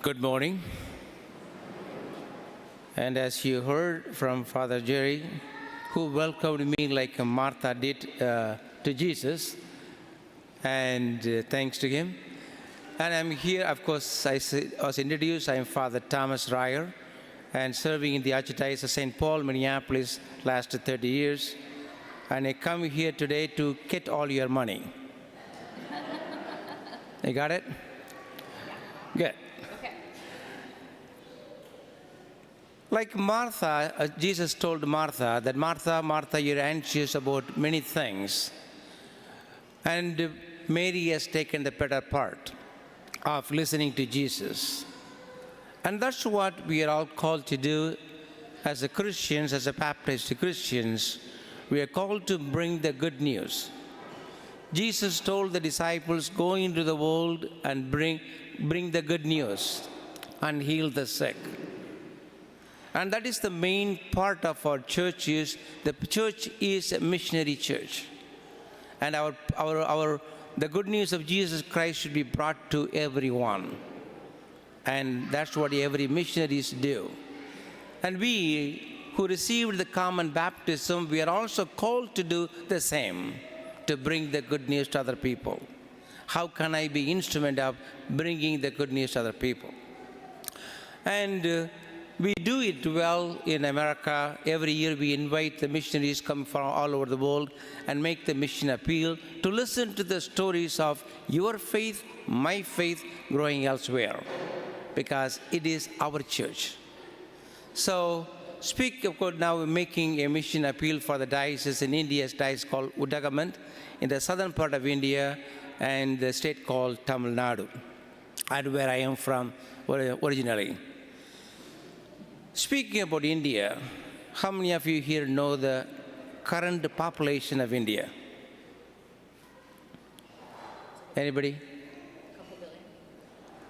Good morning. And as you heard from Father Jerry, who welcomed me like Martha did to Jesus, and thanks to him. And I'm here, of course, was introduced, I'm Father Thomas Rayar, and serving in the Archdiocese of St. Paul, Minneapolis, last 30 years. And I come here today to get all your money. You got it? Good. Like Martha, Jesus told Martha that, Martha, Martha, you're anxious about many things. And Mary has taken the better part of listening to Jesus. And that's what we are all called to do as Christians, as baptized Christians. We are called to bring the good news. Jesus told the disciples, go into the world and bring the good news and heal the sick. And that is the main part of our church. The church is a missionary church. And the good news of Jesus Christ should be brought to everyone. And that's what every missionaries do. And we who received the common baptism, we are also called to do the same, to bring the good news to other people. How can I be instrument of bringing the good news to other people? And we do it well in America. Every year we invite the missionaries come from all over the world and make the mission appeal to listen to the stories of your faith, my faith growing elsewhere, because it is our church. So speak of course now making a mission appeal for the diocese in India's diocese called Udagamand in the southern part of India and the state called Tamil Nadu, and where I am from originally. Speaking about India, how many of you here know the current population of India? Anybody?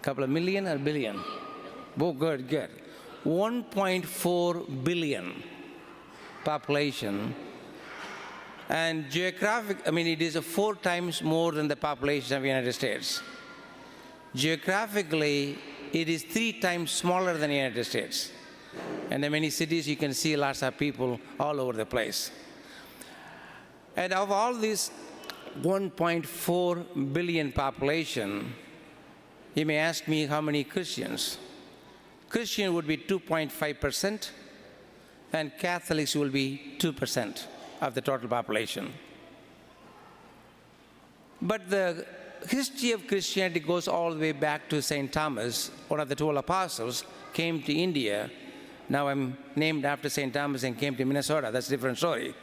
Couple of million or billion? Oh, good, good. 1.4 billion population. And it is 4 times more than the population of the United States. Geographically, it is 3 times smaller than the United States. And in many cities, you can see lots of people all over the place. And of all this 1.4 billion population, you may ask me how many Christians. Christian would be 2.5%, and Catholics will be 2% of the total population. But the history of Christianity goes all the way back to St. Thomas, one of the 12 apostles, came to India. Now I'm named after St. Thomas and came to Minnesota. That's a different story.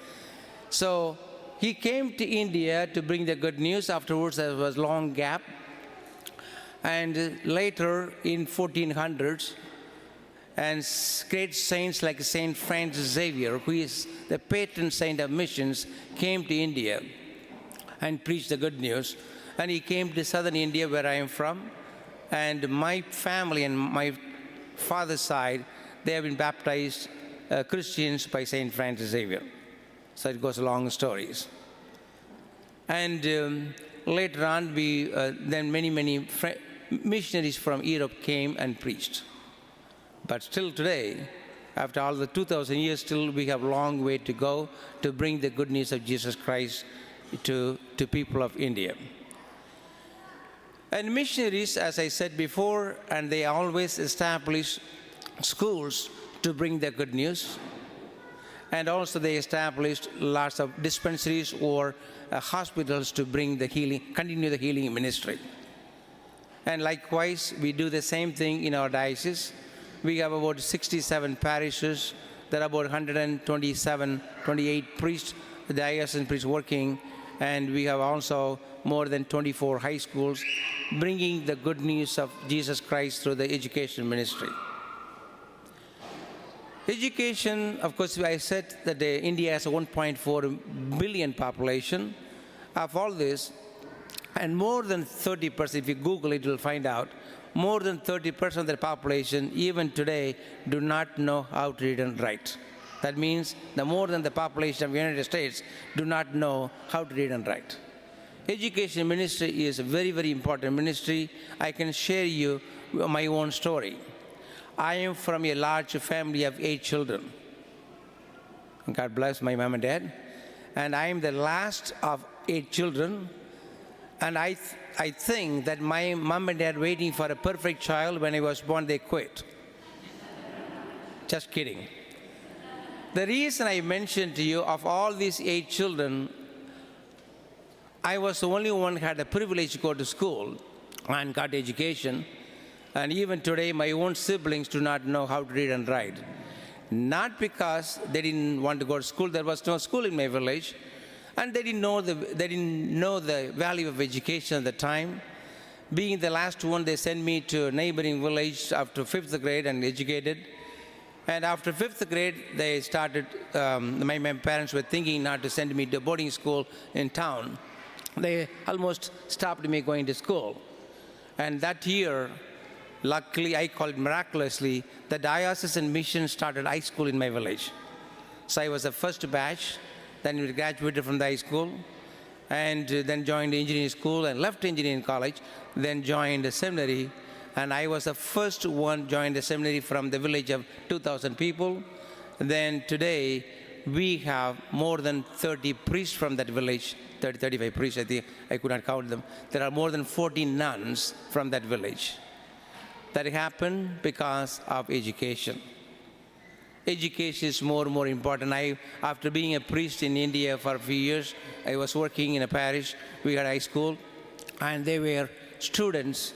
So he came to India to bring the good news. Afterwards, there was a long gap. And later, in 1400s, and great saints like St. Francis Xavier, who is the patron saint of missions, came to India and preached the good news. And he came to southern India, where I am from. And my family and my father's side, they have been baptized Christians by St. Francis Xavier. So it goes long stories. And later on, then many missionaries from Europe came and preached. But still today, after all the 2,000 years, still we have a long way to go to bring the good news of Jesus Christ to people of India. And missionaries, as I said before, and they always establish schools to bring the good news. And also they established lots of dispensaries or hospitals to bring the healing, continue the healing ministry. And likewise, we do the same thing in our diocese. We have about 67 parishes. There are about 28 priests, diocesan priests working. And we have also more than 24 high schools bringing the good news of Jesus Christ through the education ministry. Education, of course, I said that India has a 1.4 billion population. Of all this, and more than 30%, if you Google it, you'll find out, more than 30% of the population, even today, do not know how to read and write. That means the more than the population of the United States do not know how to read and write. Education ministry is a very, very important ministry. I can share you my own story. I am from a large family of 8 children. God bless my mom and dad. And I am the last of 8 children. And I think that my mom and dad waiting for a perfect child. When I was born, they quit. Just kidding. The reason I mentioned to you, of all these 8 children, I was the only one who had the privilege to go to school and got education. And even today, my own siblings do not know how to read and write. Not because they didn't want to go to school. There was no school in my village. And they didn't know the value of education at the time. Being the last one, they sent me to a neighboring village after 5th grade and educated. And after 5th grade, they started, my parents were thinking not to send me to boarding school in town. They almost stopped me going to school. And that year, luckily, I call it miraculously, the diocesan mission started high school in my village. So I was the first batch. Then we graduated from the high school, and then joined engineering school and left engineering college, then joined the seminary. And I was the first one joined the seminary from the village of 2,000 people. Then today, we have more than 30 priests from that village, 35 priests, I think, I could not count them. There are more than 40 nuns from that village. That happened because of education. Education is more and more important. After being a priest in India for a few years, I was working in a parish. We had high school, and there were students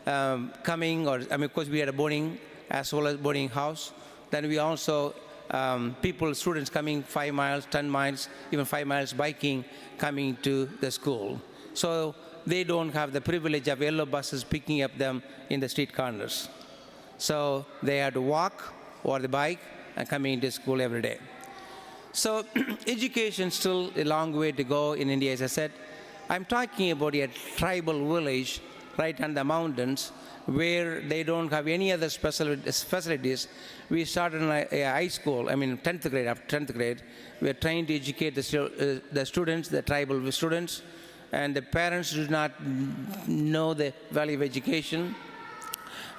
coming, of course, we had a boarding as well as boarding house. Then we also, students coming 5 miles, 10 miles, even 5 miles biking, coming to the school. So they don't have the privilege of yellow buses picking up them in the street corners. So they had to walk or the bike and coming to school every day. So education still a long way to go in India, as I said. I'm talking about a tribal village right on the mountains where they don't have any other facilities. We started in a high school, 10th grade. After 10th grade, we are trying to educate the students, the tribal students, and the parents do not know the value of education.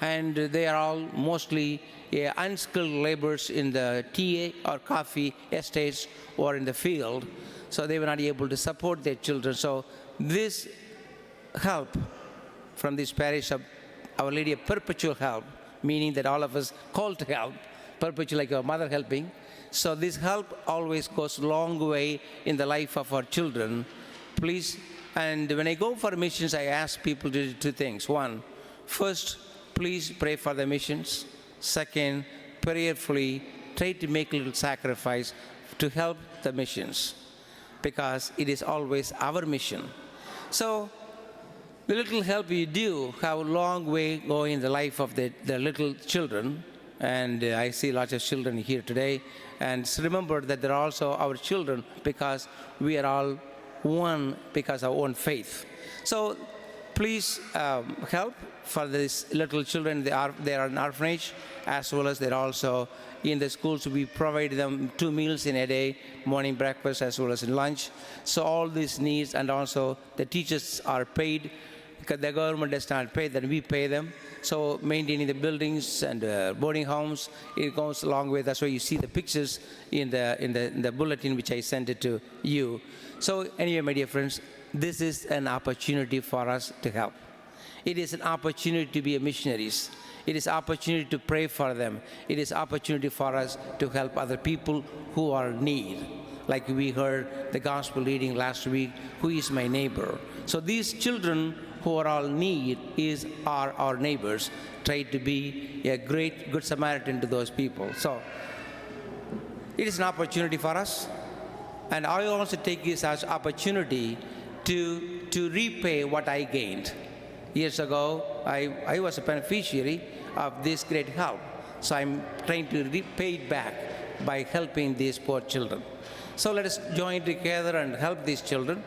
And they are all mostly unskilled laborers in the tea or coffee estates or in the field. So they were not able to support their children. So this help from this parish of Our Lady of Perpetual Help, meaning that all of us called to help, perpetual like our mother helping. So this help always goes a long way in the life of our children. Please, and when I go for missions, I ask people to do 2 things. One, first, please pray for the missions. Second, prayerfully try to make a little sacrifice to help the missions, because it is always our mission. So the little help you do have a long way going in the life of the little children. And I see lots of children here today. And remember that they're also our children, because we are all one because of our own faith. So please help for these little children. They are an orphanage, as well as they're also in the schools. We provide them 2 meals in a day, morning breakfast as well as in lunch. So all these needs, and also the teachers are paid, because the government does not pay, then we pay them. So maintaining the buildings and boarding homes, it goes a long way. That's why you see the pictures in the bulletin which I sent it to you. So anyway, my dear friends, this is an opportunity for us to help. It is an opportunity to be missionaries. It is opportunity to pray for them. It is opportunity for us to help other people who are in need. Like we heard the gospel reading last week, who is my neighbor? So these children who are all in need are our neighbors. Try to be a great good Samaritan to those people. So it is an opportunity for us. And I also take this as opportunity to repay what I gained. Years ago, I was a beneficiary of this great help. So I'm trying to repay it back by helping these poor children. So let us join together and help these children.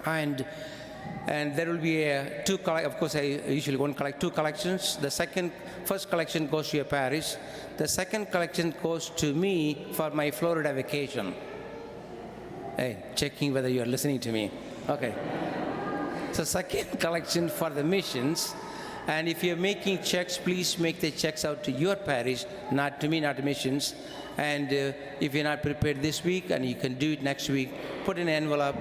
And there will be of course, I usually won't collect 2 collections. The first collection goes to your parish. The second collection goes to me for my Florida vacation. Hey, checking whether you are listening to me. Okay. So second collection for the missions. And if you're making checks, please make the checks out to your parish, not to me, not to missions. And if you're not prepared this week, and you can do it next week, put in an envelope,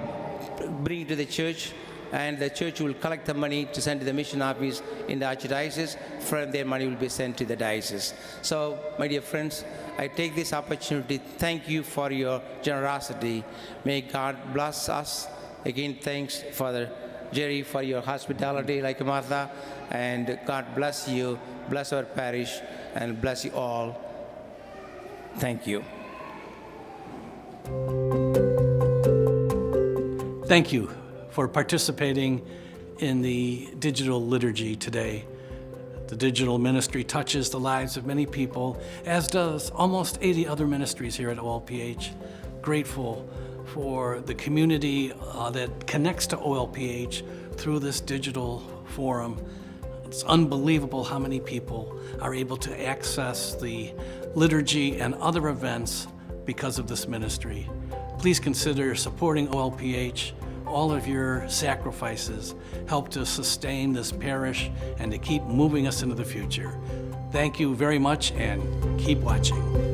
bring it to the church, and the church will collect the money to send to the mission office in the archdiocese. From there, money will be sent to the diocese. So, my dear friends, I take this opportunity. Thank you for your generosity. May God bless us. Again, thanks, Father Jerry, for your hospitality, like Martha. And God bless you, bless our parish, and bless you all. Thank you. Thank you for participating in the digital liturgy today. The digital ministry touches the lives of many people, as does almost 80 other ministries here at OLPH. Grateful for the community that connects to OLPH through this digital forum. It's unbelievable how many people are able to access the liturgy and other events because of this ministry. Please consider supporting OLPH. All of your sacrifices help to sustain this parish and to keep moving us into the future. Thank you very much, and keep watching.